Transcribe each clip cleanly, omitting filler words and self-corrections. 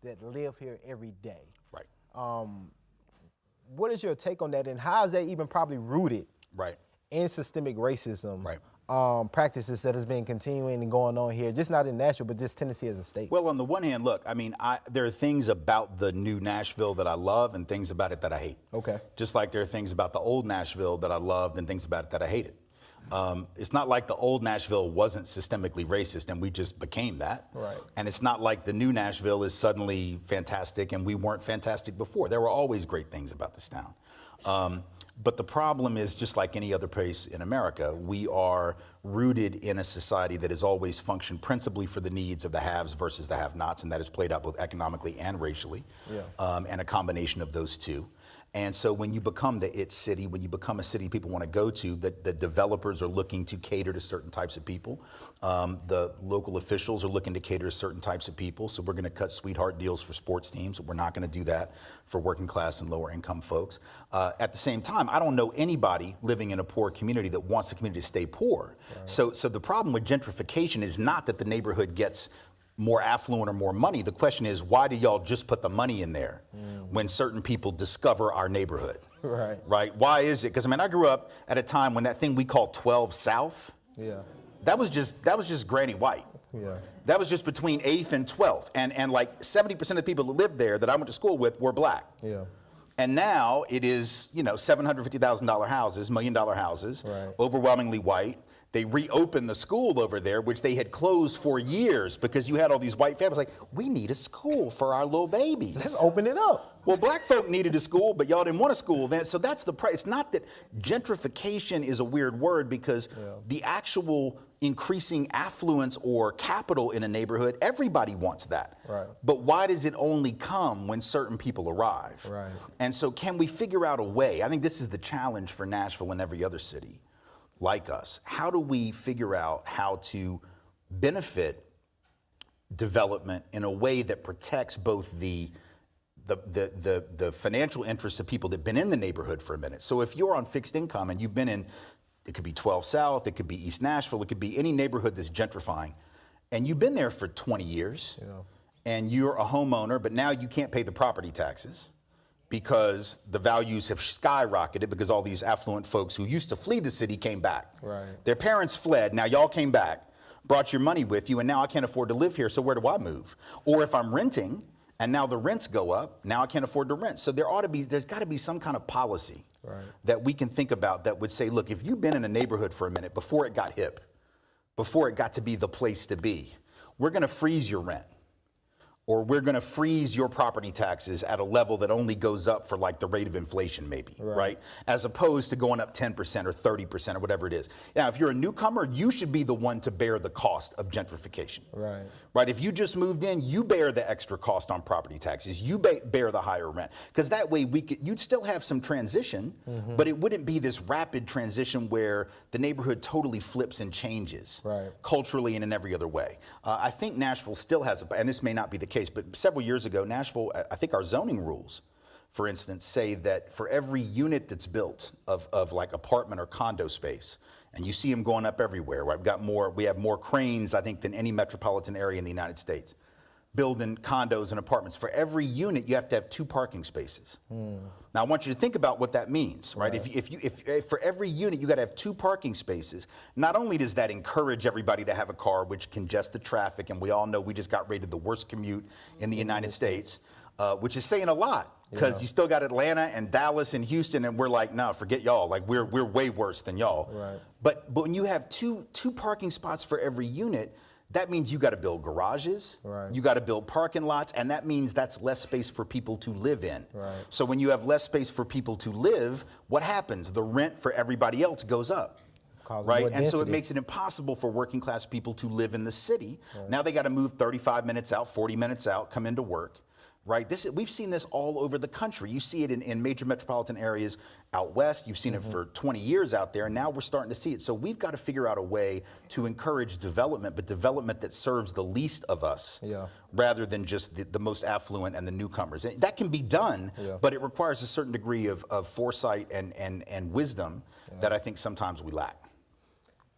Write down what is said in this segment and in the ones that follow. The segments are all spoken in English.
that live here every day. Right. What is your take on that, and how is that even probably rooted Right. in systemic racism? Right. Practices that has been continuing and going on here, just not in Nashville, but just Tennessee as a state? Well, on the one hand, look, I mean, there are things about the new Nashville that I love and things about it that I hate. Okay. Just like there are things about the old Nashville that I loved and things about it that I hated. It's not like the old Nashville wasn't systemically racist and we just became that. Right. And it's not like the new Nashville is suddenly fantastic and we weren't fantastic before. There were always great things about this town. But the problem is, just like any other place in America, we are rooted in a society that has always functioned principally for the needs of the haves versus the have-nots, and that is played out both economically and racially, and a combination of those two. And so when you become the it city, when you become a city people want to go to, the developers are looking to cater to certain types of people. The local officials are looking to cater to certain types of people. So we're going to cut sweetheart deals for sports teams. We're not going to do that for working class and lower income folks. At the same time, I don't know anybody living in a poor community that wants the community to stay poor. Right. So the problem with gentrification is not that the neighborhood gets more affluent or more money. The question is, why do y'all just put the money in there when certain people discover our neighborhood? Right. Right? Why is it? Because I mean, I grew up at a time when that thing we call 12 South, that was just Granny White. Yeah. That was just between 8th and 12th. And like 70% of the people that lived there that I went to school with were black. Yeah. And now it is, $750,000 houses, $1 million houses, right, overwhelmingly white. They reopened the school over there, which they had closed for years because you had all these white families like, we need a school for our little babies. Let's open it up. Well, black folk needed a school, but y'all didn't want a school then. So that's the price. It's not that gentrification is a weird word because the actual increasing affluence or capital in a neighborhood, everybody wants that. Right. But why does it only come when certain people arrive? Right. And so can we figure out a way? I think this is the challenge for Nashville and every other city like us. How do we figure out how to benefit development in a way that protects both the financial interests of people that have been in the neighborhood for a minute? So if you're on fixed income and you've been in, it could be 12 South, it could be East Nashville, it could be any neighborhood that's gentrifying, and you've been there for 20 years, and you're a homeowner, but now you can't pay the property taxes because the values have skyrocketed because all these affluent folks who used to flee the city came back. Right. Their parents fled, now y'all came back, brought your money with you, and now I can't afford to live here, so where do I move? Or if I'm renting, and now the rents go up, now I can't afford to rent. So there's gotta be some kind of policy that we can think about that would say, look, if you've been in a neighborhood for a minute before it got hip, before it got to be the place to be, we're gonna freeze your rent. Or we're going to freeze your property taxes at a level that only goes up for like the rate of inflation maybe, right? As opposed to going up 10% or 30% or whatever it is. Now, if you're a newcomer, you should be the one to bear the cost of gentrification. Right. Right? If you just moved in, you bear the extra cost on property taxes. You bear the higher rent. Because that way you'd still have some transition, but it wouldn't be this rapid transition where the neighborhood totally flips and changes culturally and in every other way. I think Nashville still has, and this may not be the case, but several years ago, Nashville, I think our zoning rules, for instance, say that for every unit that's built of like apartment or condo space, and you see them going up everywhere, we have more cranes, I think, than any metropolitan area in the United States, building condos and apartments. For every unit, you have to have 2 parking spaces. Now, I want you to think about what that means, right? If for every unit, you got to have 2 parking spaces, not only does that encourage everybody to have a car, which congests the traffic, and we all know we just got rated the worst commute in the United States, which is saying a lot, because you still got Atlanta and Dallas and Houston, and we're like, no, forget y'all. Like, we're way worse than y'all. Right. But when you have two parking spots for every unit, that means you got to build garages, you got to build parking lots, and that means that's less space for people to live in. So when you have less space for people to live, what happens? The rent for everybody else goes up. Right, and so it makes it impossible for working class people to live in the city. Now they got to move 35 minutes out, 40 minutes out, come into work. Right, we've seen this all over the country. You see it in major metropolitan areas out west. You've seen it for 20 years out there, and now we're starting to see it. So we've got to figure out a way to encourage development, but development that serves the least of us, rather than just the most affluent and the newcomers. And that can be done, but it requires a certain degree of foresight and wisdom that I think sometimes we lack.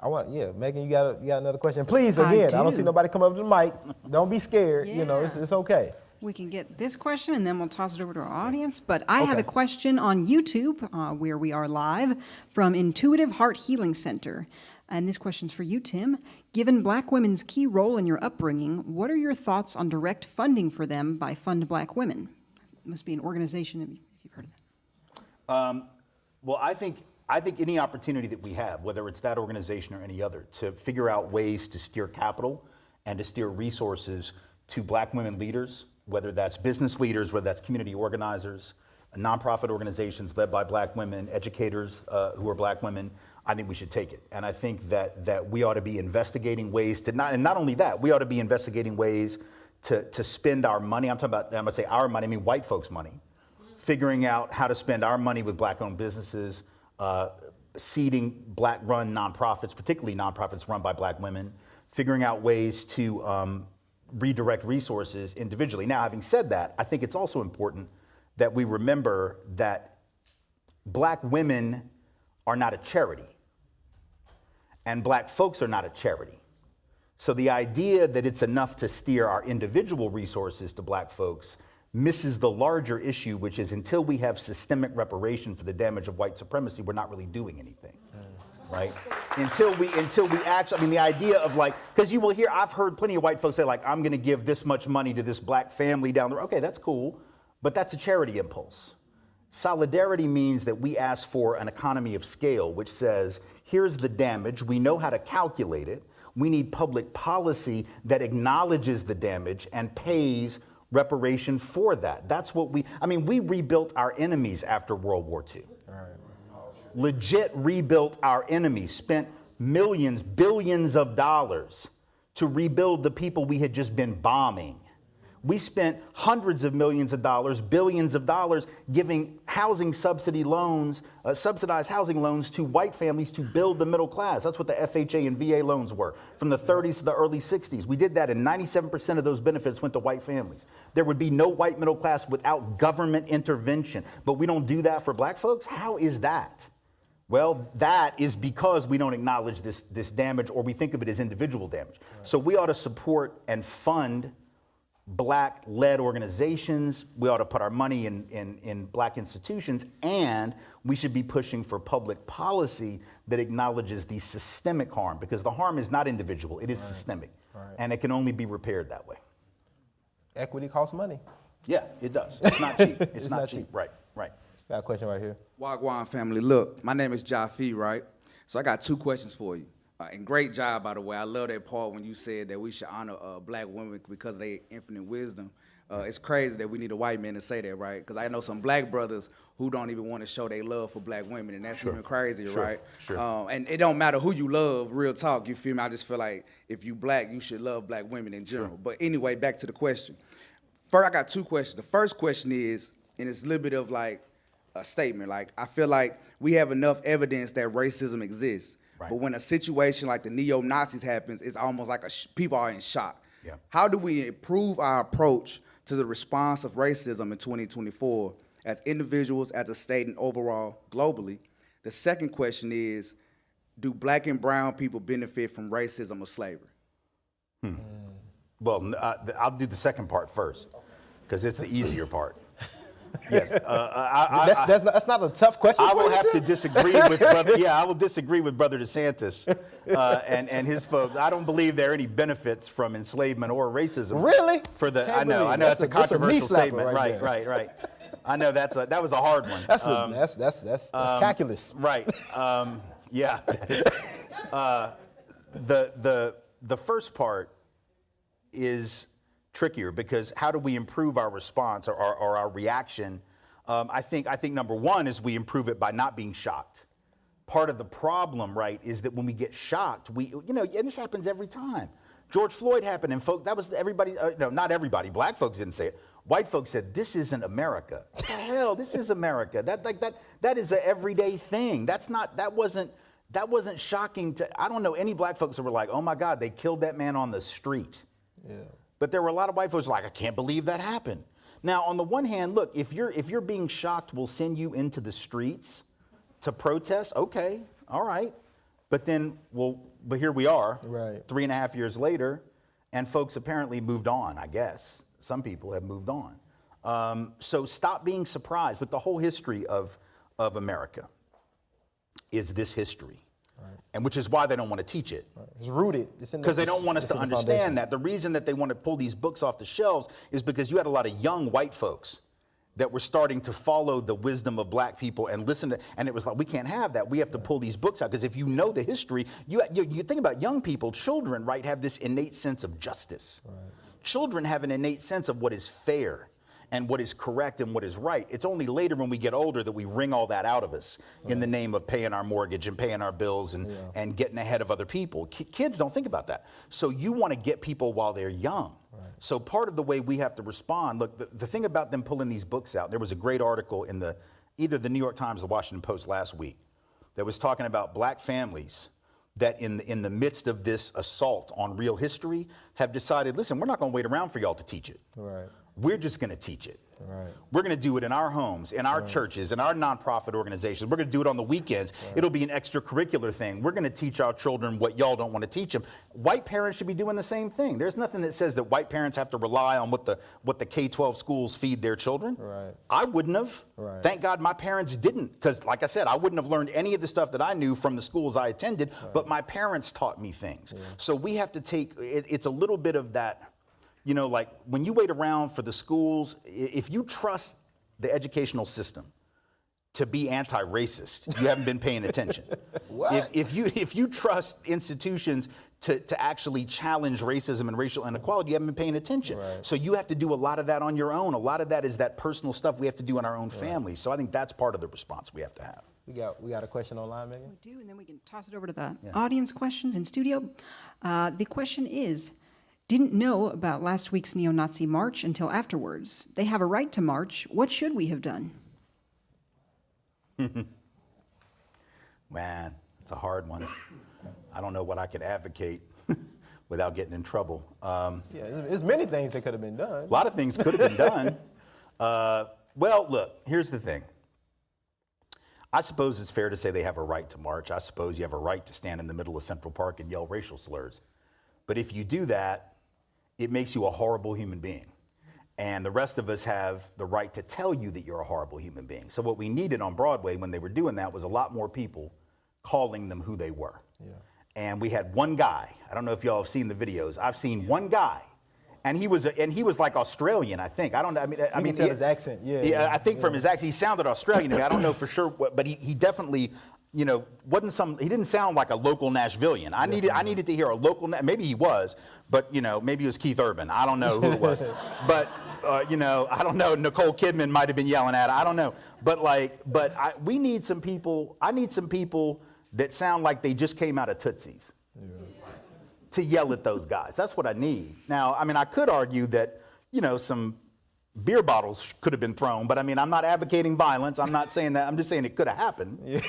Megan, you got another question? Please, again, I don't see nobody come up to the mic. Don't be scared. You know, it's okay. We can get this question and then we'll toss it over to our audience. But I have a question on YouTube, where we are live, from Intuitive Heart Healing Center. And this question's for you, Tim. Given Black women's key role in your upbringing, what are your thoughts on direct funding for them by Fund Black Women? It must be an organization, if you've heard of that. Well, I think any opportunity that we have, whether it's that organization or any other, to figure out ways to steer capital and to steer resources to Black women leaders, whether that's business leaders, whether that's community organizers, nonprofit organizations led by Black women, educators who are Black women, I think we should take it. And I think that we ought to be investigating ways to not only that, we ought to be investigating ways to spend our money. I'm gonna say our money, I mean white folks' money. Figuring out how to spend our money with Black-owned businesses, seeding Black-run nonprofits, particularly nonprofits run by Black women, figuring out ways to redirect resources individually. Now, having said that, I think it's also important that we remember that Black women are not a charity, and Black folks are not a charity. So the idea that it's enough to steer our individual resources to Black folks misses the larger issue, which is until we have systemic reparation for the damage of white supremacy, we're not really doing anything. Right? Until we actually, I mean, the idea of like, because you will hear, I've heard plenty of white folks say like, I'm going to give this much money to this Black family down the road. Okay, that's cool, but that's a charity impulse. Solidarity means that we ask for an economy of scale, which says, here's the damage, we know how to calculate it, we need public policy that acknowledges the damage and pays reparation for that. That's what we rebuilt our enemies after World War II. Right. Legit rebuilt our enemies, spent millions, billions of dollars to rebuild the people we had just been bombing. We spent hundreds of millions of dollars, billions of dollars giving housing subsidy loans, subsidized housing loans to white families to build the middle class. That's what the FHA and VA loans were from the 30s to the early 60s. We did that and 97% of those benefits went to white families. There would be no white middle class without government intervention. But we don't do that for Black folks? How is that? Well, that is because we don't acknowledge this damage, or we think of it as individual damage. Right. So we ought to support and fund Black-led organizations. We ought to put our money in Black institutions, and we should be pushing for public policy that acknowledges the systemic harm, because the harm is not individual, it is systemic, and it can only be repaired that way. Equity costs money. Yeah, it does. It's not cheap. It's not cheap. Right. Got a question right here. Wagwan family, look, my name is Jafi, right? So I got two questions for you. And great job, by the way. I love that part when you said that we should honor Black women because of their infinite wisdom. It's crazy that we need a white man to say that, right? Because I know some Black brothers who don't even want to show their love for Black women, and that's even crazier, right? Sure. And it don't matter who you love, real talk, you feel me? I just feel like if you Black, you should love Black women in general. But anyway, back to the question. First, I got two questions. The first question is, and it's a little bit of like a statement, like I feel like we have enough evidence that racism exists. Right. But when a situation like the neo-Nazis happens, it's almost like people are in shock. Yeah. How do we improve our approach to the response of racism in 2024 as individuals, as a state, and overall globally? The second question is, do Black and brown people benefit from racism or slavery? Well, I'll do the second part first, because it's the easier part. Yes, that's not a tough question. I will have to disagree with brother. Yeah, I will disagree with Brother DeSantis and his folks. I don't believe there are any benefits from enslavement or racism. Really? I know that's a controversial statement. Right. I know that was a hard one. That's calculus. Right. Yeah. The first part is trickier, because how do we improve our response or our reaction? I think number one is we improve it by not being shocked. Part of the problem, right, is that when we get shocked, and this happens every time. George Floyd happened, and that was everybody. No, not everybody. Black folks didn't say it. White folks said, "This isn't America." What the hell? This is America. That is an everyday thing. That wasn't shocking to. I don't know any Black folks that were like, "Oh my God, they killed that man on the street." Yeah. But there were a lot of white folks like, I can't believe that happened. Now, on the one hand, look, if you're being shocked, we'll send you into the streets to protest. Okay, all right. But here we are, right, 3.5 years later, and folks apparently moved on, I guess. some people have moved on. So stop being surprised. Look, the whole history of America is this history. And which is why they don't want to teach it. It's rooted. Because they don't want us to understand that. The reason that they want to pull these books off the shelves is because you had a lot of young white folks that were starting to follow the wisdom of black people and listen to, and it was like, we can't have that. We have to pull these books out, because if you know the history, you think about young people, children, right, have this innate sense of justice. Right. Children have an innate sense of what is fair and what is correct and what is right. It's only later when we get older that we wring all that out of us in the name of paying our mortgage and paying our bills and getting ahead of other people. Kids don't think about that. So you want to get people while they're young. Right. So part of the way we have to respond, look, the thing about them pulling these books out, there was a great article in either the New York Times or the Washington Post last week that was talking about black families that in the midst of this assault on real history have decided, listen, we're not going to wait around for y'all to teach it. Right. We're just going to teach it. Right. We're going to do it in our homes, in our churches, in our nonprofit organizations. We're going to do it on the weekends. Right. It'll be an extracurricular thing. We're going to teach our children what y'all don't want to teach them. White parents should be doing the same thing. There's nothing that says that white parents have to rely on what the K-12 schools feed their children. Right. I wouldn't have. Right. Thank God my parents didn't, because like I said, I wouldn't have learned any of the stuff that I knew from the schools I attended, but my parents taught me things. Yeah. So we have to take, it's a little bit of that. You know, like when you wait around for the schools, if you trust the educational system to be anti-racist, you haven't been paying attention. What? If you trust institutions to actually challenge racism and racial inequality, you haven't been paying attention. Right. So you have to do a lot of that on your own. A lot of that is that personal stuff we have to do in our own families. So I think that's part of the response we have to have. We got a question online, Megan? We do, and then we can toss it over to the audience questions in studio. The question is, didn't know about last week's neo-Nazi march until afterwards. They have a right to march. What should we have done? Man, it's a hard one. I don't know what I could advocate without getting in trouble. There's many things that could have been done. A lot of things could have been done. Well, look, here's the thing. I suppose it's fair to say they have a right to march. I suppose you have a right to stand in the middle of Central Park and yell racial slurs. But if you do that, it makes you a horrible human being. And the rest of us have the right to tell you that you're a horrible human being. So what we needed on Broadway when they were doing that was a lot more people calling them who they were. Yeah. And we had one guy. I don't know if y'all have seen the videos. I've seen one guy. And he was like Australian, I think. I don't know. I mean, tell his accent. I think from his accent, he sounded Australian to me. I don't know for sure, but he definitely, you know, he didn't sound like a local Nashvilleian. I needed to hear a local, maybe he was, but you know, maybe it was Keith Urban. I don't know who it was, but you know, I don't know. Nicole Kidman might have been yelling at it. I don't know, we need some people. I need some people that sound like they just came out of Tootsie's. To yell at those guys. That's what I need. Now, I mean, I could argue that, you know, some beer bottles could have been thrown, but I mean, I'm not advocating violence. I'm not saying that. I'm just saying it could have happened. Yeah.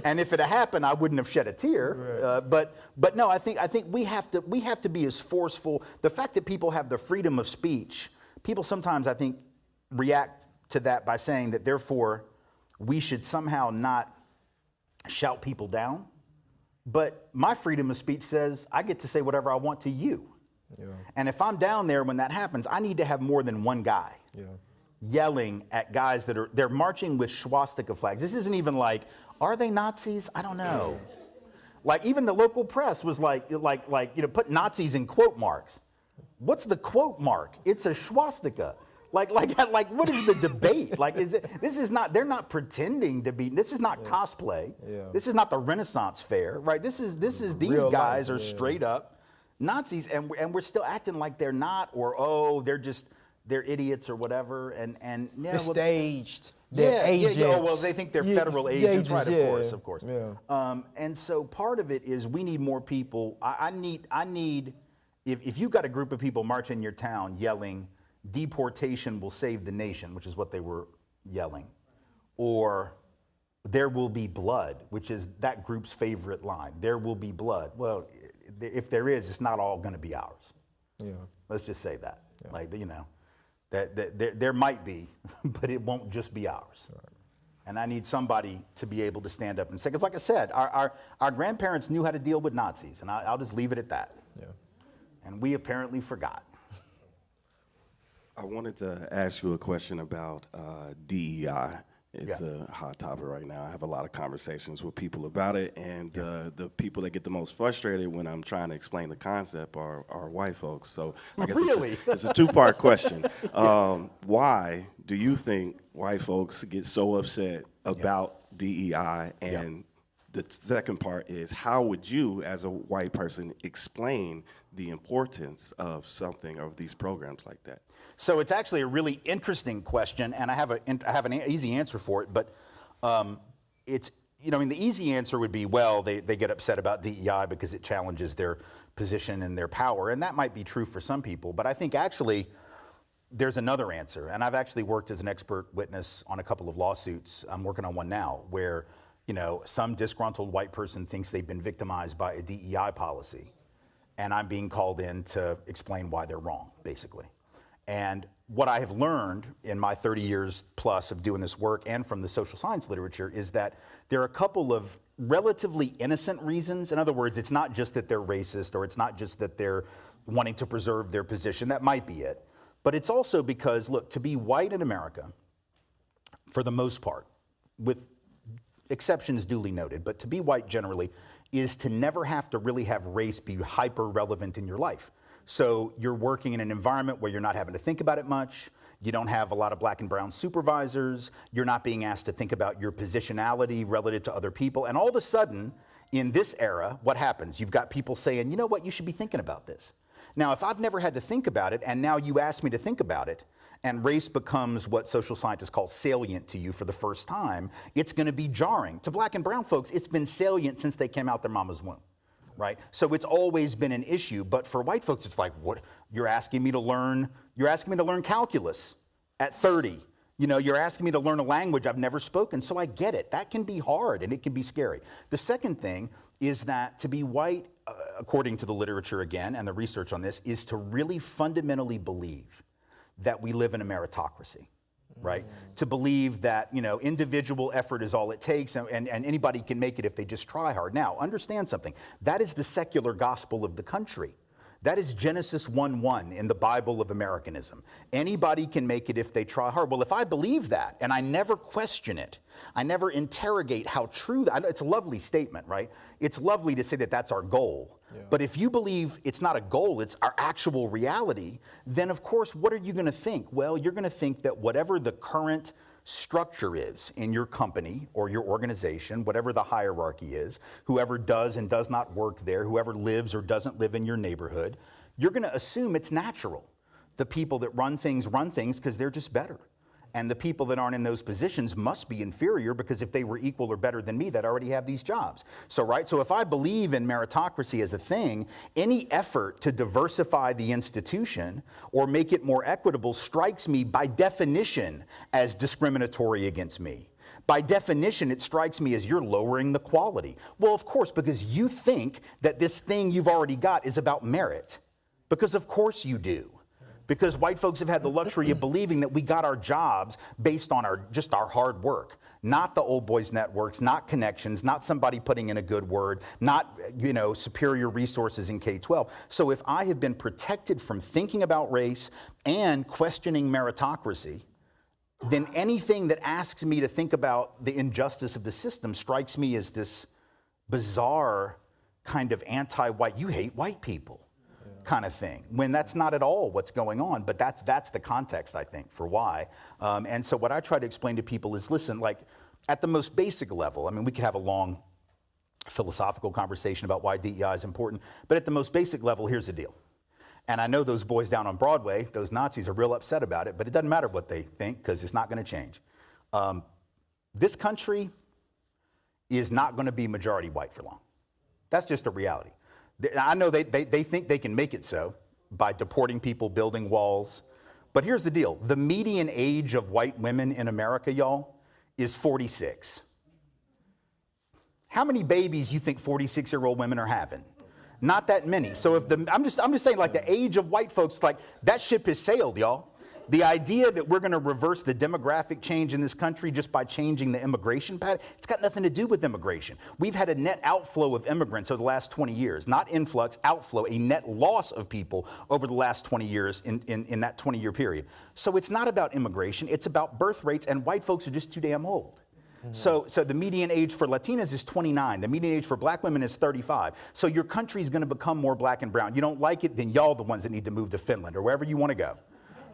And if it had happened, I wouldn't have shed a tear. Right. But no, I think we have to be as forceful. The fact that people have the freedom of speech, people sometimes I think react to that by saying that therefore we should somehow not shout people down. But my freedom of speech says I get to say whatever I want to you. Yeah. And if I'm down there when that happens, I need to have more than one guy yelling at guys they're marching with swastika flags. This isn't even like, are they Nazis? I don't know. Like even the local press was like, you know, put Nazis in quote marks. What's the quote mark? It's a swastika. Like what is the debate? They're not pretending to be, this is not cosplay. Yeah. This is not the Renaissance fair, right? These guys are straight up Nazis and we're still acting like they're not, or they're idiots or whatever. And they're staged. They're agents. Yeah, well, they think they're federal agents, right? Of course. Yeah. And so part of it is we need more people. I need, if you've got a group of people marching in your town yelling, deportation will save the nation, which is what they were yelling, or there will be blood, which is that group's favorite line. There will be blood. Well, if there is, it's not all going to be ours. Yeah. Let's just say that. Yeah. Like, you know, that there might be, but it won't just be ours. Right. And I need somebody to be able to stand up and say, because like I said, our grandparents knew how to deal with Nazis, and I'll just leave it at that. Yeah. And we apparently forgot. I wanted to ask you a question about DEI. It's a hot topic right now. I have a lot of conversations with people about it, and the people that get the most frustrated when I'm trying to explain the concept are white folks. So I guess Really? it's a two-part question. Why do you think white folks get so upset about DEI? And the second part is, how would you, as a white person, explain the importance of something, of these programs like that? So it's actually a really interesting question, and I have an easy answer for it, but it's, I mean, the easy answer would be, well, they get upset about DEI because it challenges their position and their power, and that might be true for some people, but I think actually there's another answer, and I've actually worked as an expert witness on a couple of lawsuits. I'm working on one now where, some disgruntled white person thinks they've been victimized by a DEI policy, and I'm being called in to explain why they're wrong, basically. And what I have learned in my 30 years plus of doing this work and from the social science literature is that there are a couple of relatively innocent reasons. In other words, it's not just that they're racist, or it's not just that they're wanting to preserve their position. That might be it. But it's also because, look, to be white in America, for the most part, with exceptions duly noted, but to be white generally is to never have to really have race be hyper relevant in your life. So you're working in an environment where you're not having to think about it much. You don't have a lot of black and brown supervisors. You're not being asked to think about your positionality relative to other people. And all of a sudden, in this era, what happens? You've got people saying, you know what, you should be thinking about this. Now, if I've never had to think about it, and now you ask me to think about it, and race becomes what social scientists call salient to you for the first time, it's going to be jarring. To black and brown folks, it's been salient since they came out their mama's womb, right? So it's always been an issue. But for white folks, it's like, what? You're asking me to learn calculus at 30. You're asking me to learn a language I've never spoken. So I get it. That can be hard and it can be scary. The second thing is that to be white, according to the literature again and the research on this, is to really fundamentally believe that we live in a meritocracy, right? To believe that, individual effort is all it takes, and anybody can make it if they just try hard. Now, understand something. That is the secular gospel of the country. That is Genesis 1:1 in the Bible of Americanism. Anybody can make it if they try hard. Well, if I believe that, and I never question it, I never interrogate how true that, it's a lovely statement, right? It's lovely to say that that's our goal. Yeah. But if you believe it's not a goal, it's our actual reality, then of course, what are you going to think? Well, you're going to think that whatever the current structure is in your company or your organization, whatever the hierarchy is, whoever does and does not work there, whoever lives or doesn't live in your neighborhood, you're going to assume it's natural. The people that run things because they're just better. And the people that aren't in those positions must be inferior, because if they were equal or better than me, they'd already have these jobs. So, right? So if I believe in meritocracy as a thing, any effort to diversify the institution or make it more equitable strikes me by definition as discriminatory against me. By definition, it strikes me as you're lowering the quality. Well, of course, because you think that this thing you've already got is about merit. Because of course you do. Because white folks have had the luxury of believing that we got our jobs based on our hard work, not the old boys networks, not connections, not somebody putting in a good word, not superior resources in K-12. So if I have been protected from thinking about race and questioning meritocracy, then anything that asks me to think about the injustice of the system strikes me as this bizarre kind of anti-white, you hate white people kind of thing, when that's not at all what's going on. But that's the context, I think, for why. And so what I try to explain to people is, listen, like at the most basic level, I mean, we could have a long philosophical conversation about why DEI is important, but at the most basic level, here's the deal. And I know those boys down on Broadway, those Nazis, are real upset about it, but it doesn't matter what they think, because it's not going to change. This country is not going to be majority white for long. That's just a reality. I know they think they can make it so by deporting people, building walls. But here's the deal. The median age of white women in America, y'all, is 46. How many babies you think 46-year-old women are having? Not that many. So if I'm just saying, like, the age of white folks, like, that ship has sailed, y'all. The idea that we're going to reverse the demographic change in this country just by changing the immigration pattern, it's got nothing to do with immigration. We've had a net outflow of immigrants over the last 20 years, not influx, outflow, a net loss of people over the last 20 years in that 20-year period. So it's not about immigration, it's about birth rates, and white folks are just too damn old. So the median age for Latinas is 29. The median age for black women is 35. So your country is going to become more black and brown. You don't like it, then y'all the ones that need to move to Finland or wherever you want to go.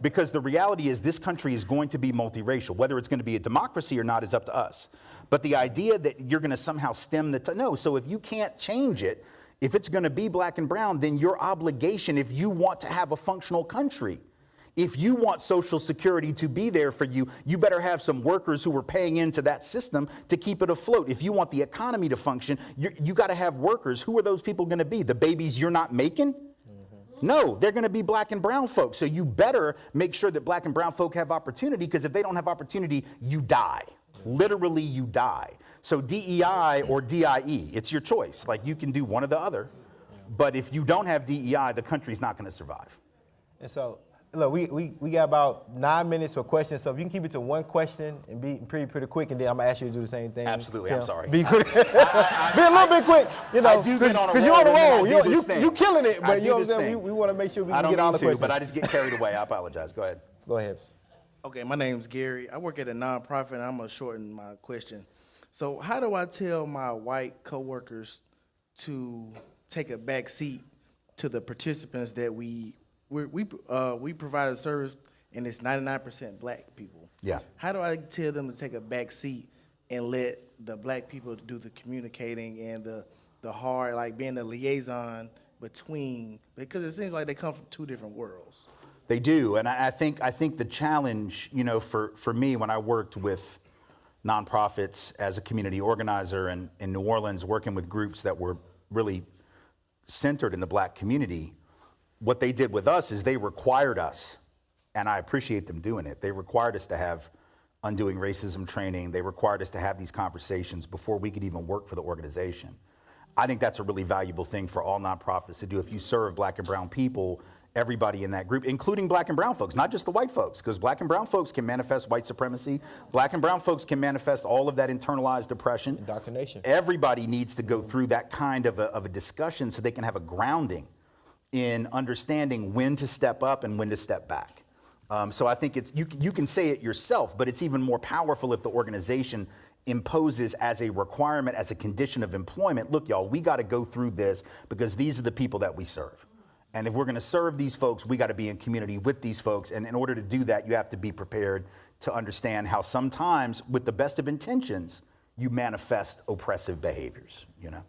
Because the reality is this country is going to be multiracial. Whether it's going to be a democracy or not is up to us. But the idea that you're going to somehow stem the no. So if you can't change it, if it's going to be black and brown, then your obligation, if you want to have a functional country, if you want Social Security to be there for you, you better have some workers who are paying into that system to keep it afloat. If you want the economy to function, you got to have workers. Who are those people going to be? The babies you're not making? No, they're going to be black and brown folks. So you better make sure that black and brown folk have opportunity, because if they don't have opportunity, you die. Literally, you die. So DEI or DIE, it's your choice. Like, you can do one or the other. But if you don't have DEI, the country's not going to survive. And so, look, we got about 9 minutes for questions, so if you can keep it to one question and be pretty quick, and then I'm gonna ask you to do the same thing. Absolutely, Tim. I'm sorry. Be quick. Be a little bit quick, you know, I do get on a because you're on the roll, roll. and then I do this thing. You killing it, I but do you know what I'm this saying. thing. We want to make sure we I can don't get all the mean to, questions. but I just get carried away. I apologize. Go ahead. Go ahead. Okay, my name's Gary. I work at a nonprofit, and I'm gonna shorten my question. So, how do I tell my white coworkers to take a back seat to the participants that we provide a service, and it's 99% black people? Yeah. How do I tell them to take a back seat and let the black people do the communicating and the hard, like being the liaison between, because it seems like they come from two different worlds. They do, and I think the challenge, you know, for me, when I worked with nonprofits as a community organizer and in New Orleans, working with groups that were really centered in the black community, what they did with us is they required us, and I appreciate them doing it, they required us to have undoing racism training. They required us to have these conversations before we could even work for the organization. I think that's a really valuable thing for all nonprofits to do. If you serve black and brown people, everybody in that group, including black and brown folks, not just the white folks, because black and brown folks can manifest white supremacy. Black and brown folks can manifest all of that internalized oppression. Indoctrination. Everybody needs to go through that kind of a discussion so they can have a grounding in understanding when to step up and when to step back. So I think you can say it yourself, but it's even more powerful if the organization imposes as a requirement, as a condition of employment, look, y'all, we got to go through this because these are the people that we serve. And if we're going to serve these folks, we got to be in community with these folks. And in order to do that, you have to be prepared to understand how sometimes, with the best of intentions, you manifest oppressive behaviors, you know?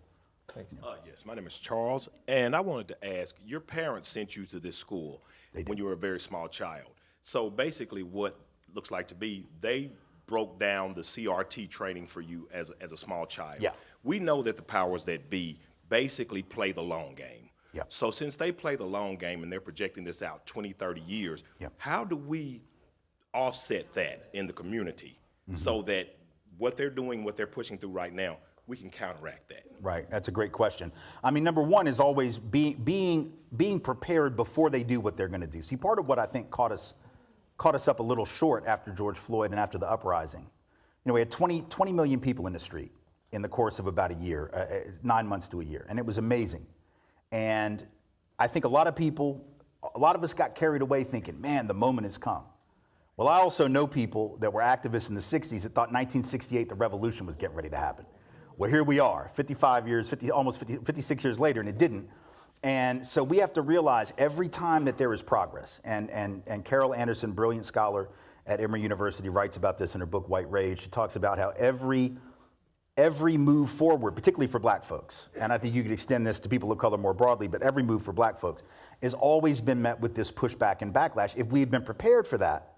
Yes, my name is Charles, and I wanted to ask, your parents sent you to this school when you were a very small child. So basically what looks like to be, they broke down the CRT training for you as a small child. Yeah. We know that the powers that be basically play the long game. Yeah. So since they play the long game and they're projecting this out 20, 30 years, Yeah. how do we offset that in the community so that what they're doing, what they're pushing through right now, we can counteract that? Right, that's a great question. I mean, number one is always being prepared before they do what they're going to do. See, part of what I think caught us up a little short after George Floyd and after the uprising. You know, we had 20 million people in the street in the course of about a year, 9 months to a year, and it was amazing. And I think a lot of us got carried away thinking, man, the moment has come. Well, I also know people that were activists in the 60s that thought 1968, the revolution was getting ready to happen. Well, here we are, 56 years later, and it didn't. And so we have to realize every time that there is progress, and Carol Anderson, brilliant scholar at Emory University, writes about this in her book, White Rage. She talks about how every move forward, particularly for black folks, and I think you could extend this to people of color more broadly, but every move for black folks has always been met with this pushback and backlash. If we had been prepared for that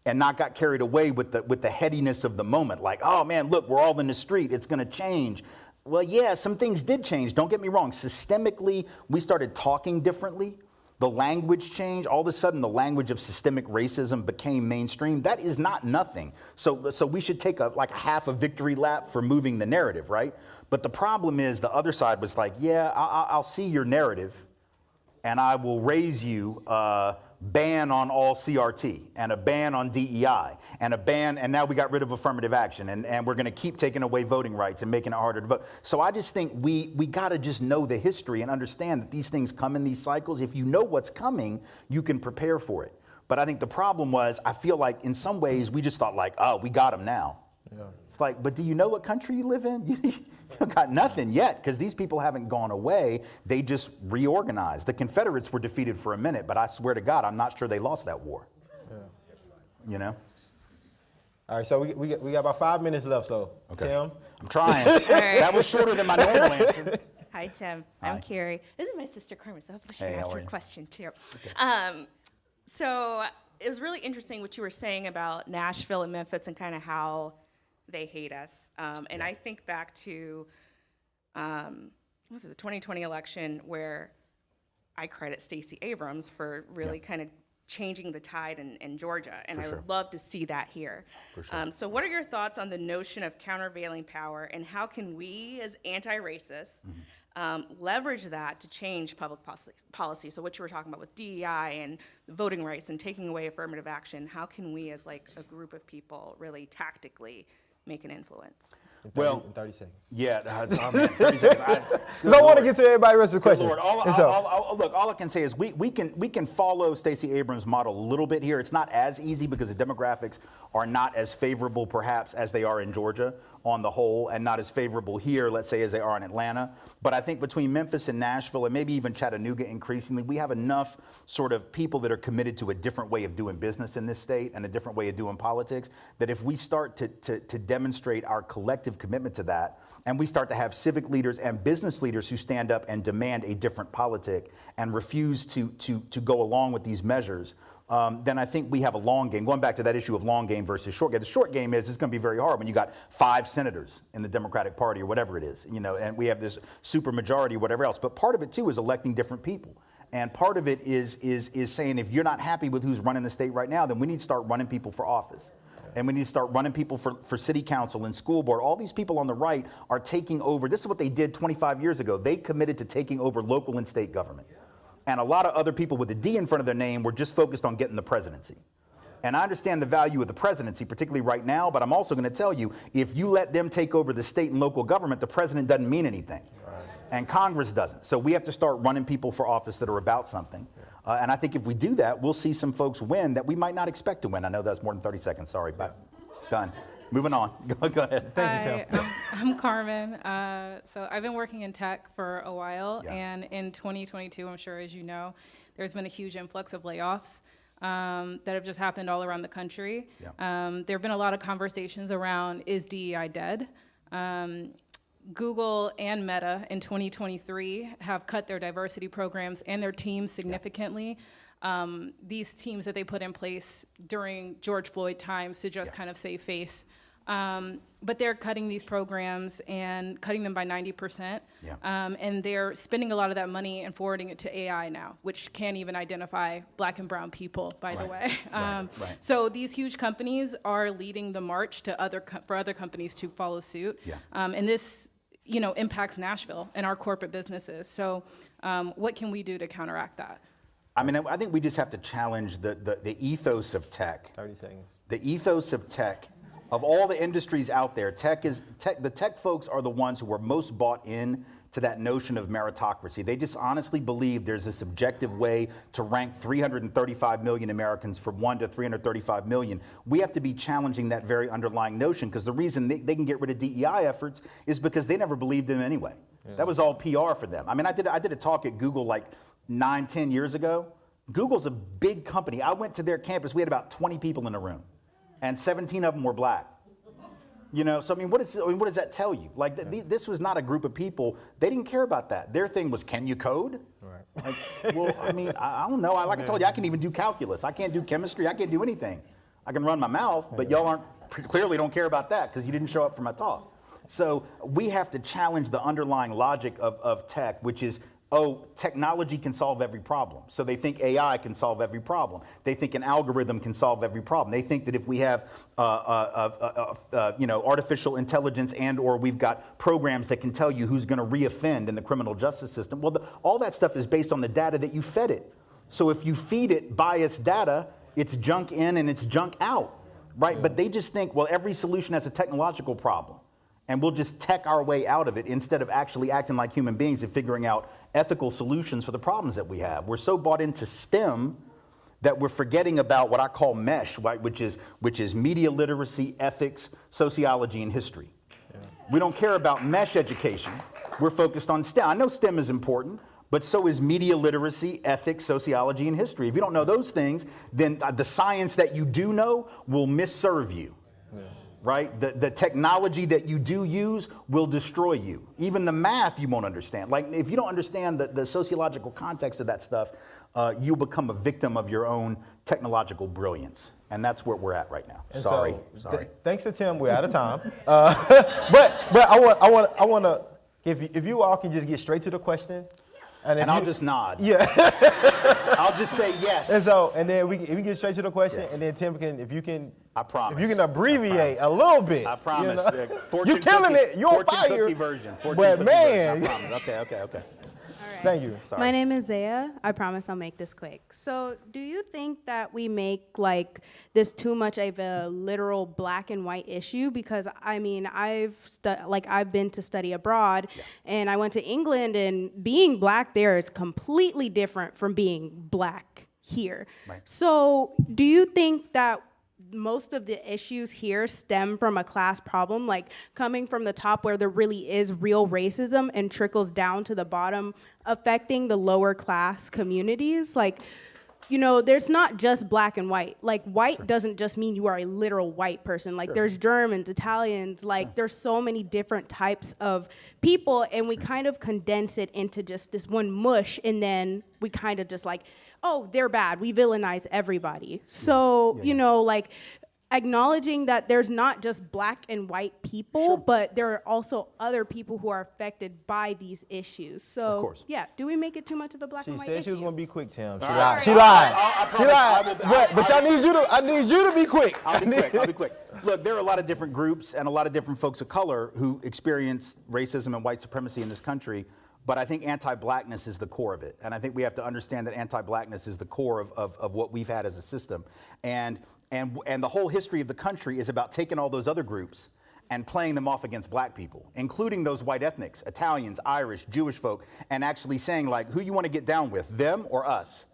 and not got carried away with the headiness of the moment, like, oh man, look, we're all in the street, it's gonna change. Well, yeah, some things did change, don't get me wrong. Systemically, we started talking differently. The language changed. All of a sudden, the language of systemic racism became mainstream. That is not nothing. So we should take a half a victory lap for moving the narrative, right? But the problem is the other side was like, yeah, I'll see your narrative, and I will raise you ban on all CRT and a ban on DEI and a ban, and now we got rid of affirmative action, and we're going to keep taking away voting rights and making it harder to vote. So I just think we got to just know the history and understand that these things come in these cycles. If you know what's coming, you can prepare for it. But I think the problem was, I feel like in some ways we just thought like, oh, we got them now. Yeah. It's like, but do you know what country you live in? You got nothing yet, because these people haven't gone away. They just reorganized. The Confederates were defeated for a minute, but I swear to God, I'm not sure they lost that war. Yeah. You know? All right, so we got about 5 minutes left, so okay. Tim. I'm trying. Right. That was shorter than my normal answer. Hi, Tim. Hi. I'm Carrie. This is my sister Carmen, so hopefully she can answer your question too. Okay. So it was really interesting what you were saying about Nashville and Memphis and kind of how they hate us. And I think back to, what was it, the 2020 election, where I credit Stacey Abrams for really kind of changing the tide in Georgia. And I would love to see that here. For sure. So what are your thoughts on the notion of countervailing power, and how can we as anti-racists leverage that to change public policy? So what you were talking about with DEI and voting rights and taking away affirmative action, how can we as like a group of people really tactically make an influence? In 30 seconds. Yeah, 30 seconds. Because I want to get to everybody else's questions. Lord, all I can say is we can follow Stacey Abrams' model a little bit here. It's not as easy because the demographics are not as favorable perhaps as they are in Georgia on the whole, and not as favorable here, let's say, as they are in Atlanta. But I think between Memphis and Nashville, and maybe even Chattanooga increasingly, we have enough sort of people that are committed to a different way of doing business in this state and a different way of doing politics, that if we start to demonstrate our collective commitment to that, and we start to have civic leaders and business leaders who stand up and demand a different politic and refuse to go along with these measures, then I think we have a long game. Going back to that issue of long game versus short game, the short game is it's going to be very hard when you got 5 senators in the Democratic Party or whatever it is, you know, and we have this super majority or whatever else. But part of it too is electing different people. And part of it is saying, if you're not happy with who's running the state right now, then we need to start running people for office. And we need to start running people for city council and school board. All these people on the right are taking over. This is what they did 25 years ago. They committed to taking over local and state government. And a lot of other people with a D in front of their name were just focused on getting the presidency. And I understand the value of the presidency, particularly right now, but I'm also going to tell you, if you let them take over the state and local government, the president doesn't mean anything. And Congress doesn't. So we have to start running people for office that are about something. And I think if we do that, we'll see some folks win that we might not expect to win. I know that's more than 30 seconds. Sorry, but done. Moving on. Go ahead. Thank you, Tim. I'm Carmen. So I've been working in tech for a while, and in 2022, I'm sure as you know, there's been a huge influx of layoffs that have just happened all around the country. There have been a lot of conversations around, is DEI dead? Google and Meta in 2023 have cut their diversity programs and their teams significantly. These teams that they put in place during George Floyd times to just kind of save face. But they're cutting these programs and cutting them by 90%. And they're spending a lot of that money and forwarding it to AI now, which can't even identify Black and brown people, by the way. So these huge companies are leading the march to for other companies to follow suit. And this, you know, impacts Nashville and our corporate businesses. So what can we do to counteract that? I mean, I think we just have to challenge the ethos of tech. 30 seconds. The ethos of tech, of all the industries out there, the tech folks are the ones who are most bought in to that notion of meritocracy. They just honestly believe there's a subjective way to rank 335 million Americans from 1 to 335 million. We have to be challenging that very underlying notion, because the reason they can get rid of DEI efforts is because they never believed in them anyway. That was all PR for them. I mean, I did a talk at Google like 9-10 years ago. Google's a big company. I went to their campus. We had about 20 people in the room, and 17 of them were Black. You know, so I mean, what does that tell you? Like, this was not a group of people. They didn't care about that. Their thing was, can you code? Right. Like, well, I mean, I don't know. Like I told you, I can even do calculus. I can't do chemistry. I can't do anything. I can run my mouth, but y'all clearly don't care about that because you didn't show up for my talk. So we have to challenge the underlying logic of tech, which is, oh, technology can solve every problem. So they think AI can solve every problem. They think an algorithm can solve every problem. They think that if we have, artificial intelligence or we've got programs that can tell you who's going to reoffend in the criminal justice system, well, all that stuff is based on the data that you fed it. So if you feed it biased data, it's junk in and it's junk out, right? But they just think, well, every solution has a technological problem, and we'll just tech our way out of it instead of actually acting like human beings and figuring out ethical solutions for the problems that we have. We're so bought into STEM that we're forgetting about what I call MESH, right? Which is media literacy, ethics, sociology, and history. We don't care about MESH education. We're focused on STEM. I know STEM is important, but so is media literacy, ethics, sociology, and history. If you don't know those things, then the science that you do know will misserve you, right? The technology that you do use will destroy you. Even the math you won't understand. Like, if you don't understand the sociological context of that stuff, you'll become a victim of your own technological brilliance. And that's where we're at right now. And Sorry. Thanks to Tim, we're out of time. But I want to, if you all can just get straight to the question. And I'll just nod. Yeah. I'll just say yes. And then we get straight to the question, Yes. and then Tim can, if you can, I promise. if you can abbreviate a little bit. I promise. You know? Fortune You're killing cookie- it. You're on fortune fire. cookie version. Fortune But cookie man, version. I promise. Okay. thank you. Sorry. My name is Zaya. I promise I'll make this quick. So, do you think that we make like this too much of a literal black and white issue? Because I mean, I've been to study abroad, and I went to England, and being black there is completely different from being black here. Right. So, do you think that most of the issues here stem from a class problem, like coming from the top where there really is real racism and trickles down to the bottom, affecting the lower class communities? Like, you know, there's not just black and white. Like, white doesn't just mean you are a literal white person. Like, there's Germans, Italians, like, there's so many different types of people, and we kind of condense it into just this one mush, and then we kind of just like, oh, they're bad. We villainize everybody. So, you know, like, acknowledging that there's not just black and white people, but there are also other people who are affected by these issues. So, Of course. yeah, do we make it too much of a black She and white said issue? she was gonna be quick, Tim. She All lied. right. She lied. I She promise I lied. will- But I need you to be quick. I'll be quick. Look, there are a lot of different groups and a lot of different folks of color who experience racism and white supremacy in this country. But I think anti-blackness is the core of it. And I think we have to understand that anti-blackness is the core of what we've had as a system. And the whole history of the country is about taking all those other groups and playing them off against black people, including those white ethnics, Italians, Irish, Jewish folk, and actually saying, like, who you want to get down with, them or us?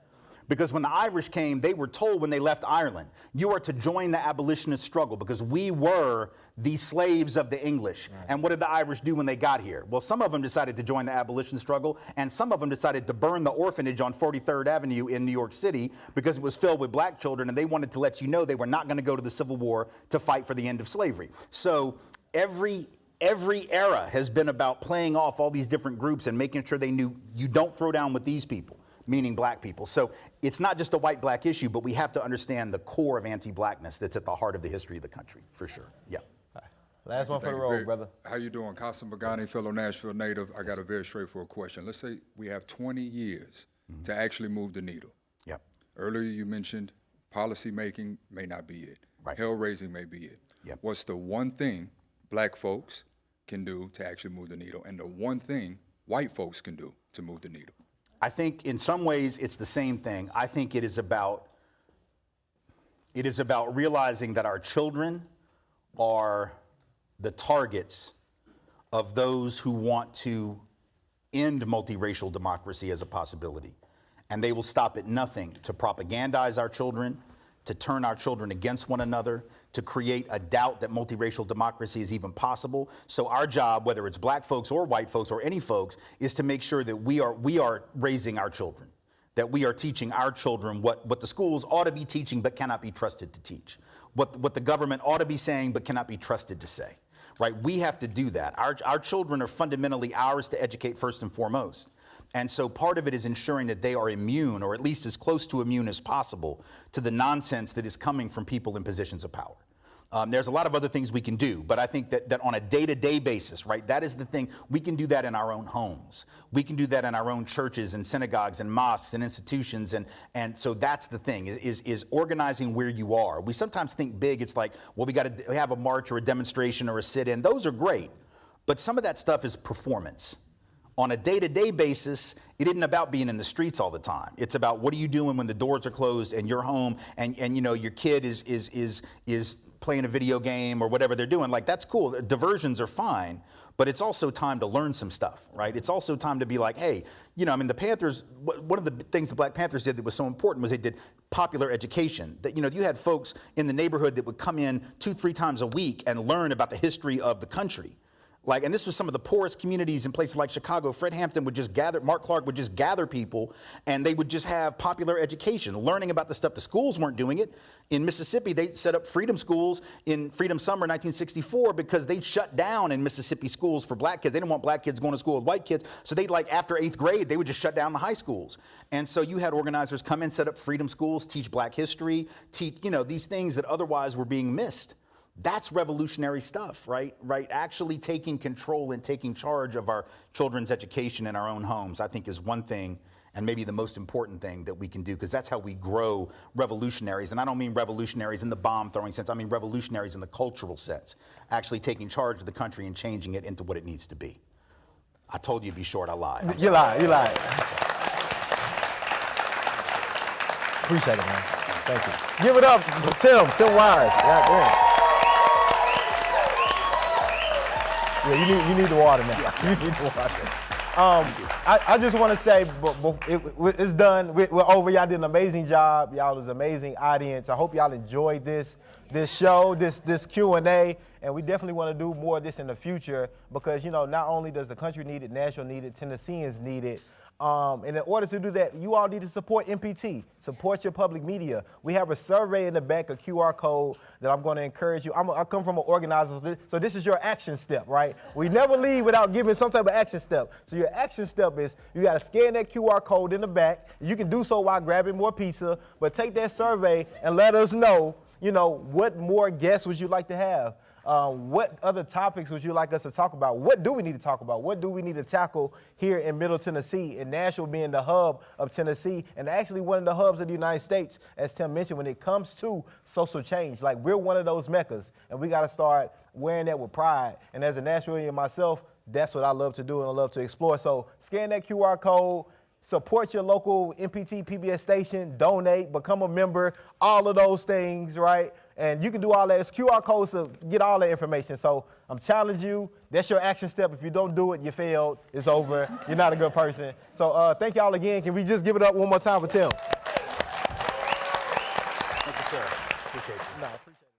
Because when the Irish came, they were told when they left Ireland, you are to join the abolitionist struggle because we were the slaves of the English. Right. And what did the Irish do when they got here? Well, some of them decided to join the abolition struggle, and some of them decided to burn the orphanage on 43rd Avenue in New York City because it was filled with black children, and they wanted to let you know they were not going to go to the Civil War to fight for the end of slavery. So every era has been about playing off all these different groups and making sure they knew you don't throw down with these people, meaning black people. So it's not just a white-black issue, but we have to understand the core of anti-blackness that's at the heart of the history of the country, for sure. Yeah. Last one for the Thank you, road, Vic. brother. How you doing? Qasim Bagani, fellow Nashville native. I got a very straightforward question. Let's say we have 20 years to actually move the needle. Yep. Earlier you mentioned policy making may not be it. Right. Hell raising may be it. Yep. What's the one thing black folks can do to actually move the needle, and the one thing white folks can do to move the needle? I think in some ways it's the same thing. I think it is about realizing that our children are the targets of those who want to end multiracial democracy as a possibility. And they will stop at nothing to propagandize our children, to turn our children against one another, to create a doubt that multiracial democracy is even possible. So our job, whether it's black folks or white folks or any folks, is to make sure that we are raising our children, that we are teaching our children what the schools ought to be teaching but cannot be trusted to teach, what the government ought to be saying but cannot be trusted to say, right? We have to do that. Our children are fundamentally ours to educate first and foremost. And so part of it is ensuring that they are immune, or at least as close to immune as possible, to the nonsense that is coming from people in positions of power. There's a lot of other things we can do, but I think that on a day-to-day basis, right, that is the thing. We can do that in our own homes. We can do that in our own churches and synagogues and mosques and institutions, and so that's the thing, is organizing where you are. We sometimes think big. It's like, well, we got to have a march or a demonstration or a sit-in. Those are great, but some of that stuff is performance. On a day-to-day basis, it isn't about being in the streets all the time. It's about what are you doing when the doors are closed and you're home and you know your kid is playing a video game or whatever they're doing. Like, that's cool. Diversions are fine, but it's also time to learn some stuff, right? It's also time to be like, hey, you know, I mean, the Panthers, one of the things the Black Panthers did that was so important was they did popular education. That, you know, you had folks in the neighborhood that would come in 2-3 times a week and learn about the history of the country. Like, and this was some of the poorest communities in places like Chicago. Fred Hampton would just gather, Mark Clark would just gather people, and they would just have popular education, learning about the stuff. The schools weren't doing it. In Mississippi, they set up freedom schools in Freedom Summer 1964 because they shut down in Mississippi schools for black kids. They didn't want black kids going to school with white kids. So they'd, like, after 8th grade, they would just shut down the high schools. And so you had organizers come in, set up freedom schools, teach black history, teach, you know, these things that otherwise were being missed. That's revolutionary stuff, right? Right? Actually taking control and taking charge of our children's education in our own homes, I think, is one thing, and maybe the most important thing that we can do, because that's how we grow revolutionaries. And I don't mean revolutionaries in the bomb-throwing sense. I mean revolutionaries in the cultural sense, actually taking charge of the country and changing it into what it needs to be. I told you it'd be short. I lied. You lied. Appreciate it, man. Thank you. Give it up for Tim Wise. God damn. Yeah, you need the water now. You need the water. I just want to say, it's done. We're over. Y'all did an amazing job. Y'all was an amazing audience. I hope y'all enjoyed this show, this Q&A, and we definitely want to do more of this in the future because, you know, not only does the country need it, Nashville need it, Tennesseans need it. And in order to do that, you all need to support MPT, support your public media. We have a survey in the back, a QR code that I'm going to encourage you. I come from an organizer, so this is your action step, right? We never leave without giving some type of action step. So your action step is you got to scan that QR code in the back. You can do so while grabbing more pizza, but take that survey and let us know, you know, what more guests would you like to have? What other topics would you like us to talk about? What do we need to talk about? What do we need to tackle here in Middle Tennessee, and Nashville being the hub of Tennessee, and actually one of the hubs of the United States, as Tim mentioned, when it comes to social change. Like, we're one of those meccas, and we got to start wearing that with pride. And as a Nashvilleian myself, that's what I love to do and I love to explore. So scan that QR code. Support your local MPT PBS station, donate, become a member, all of those things, right? And you can do all that. It's QR codes to get all that information. So I'm challenging you. That's your action step. If you don't do it, you failed. It's over. You're not a good person. So thank y'all again. Can we just give it up one more time for Tim? Thank you, sir. Appreciate it. No, I appreciate it.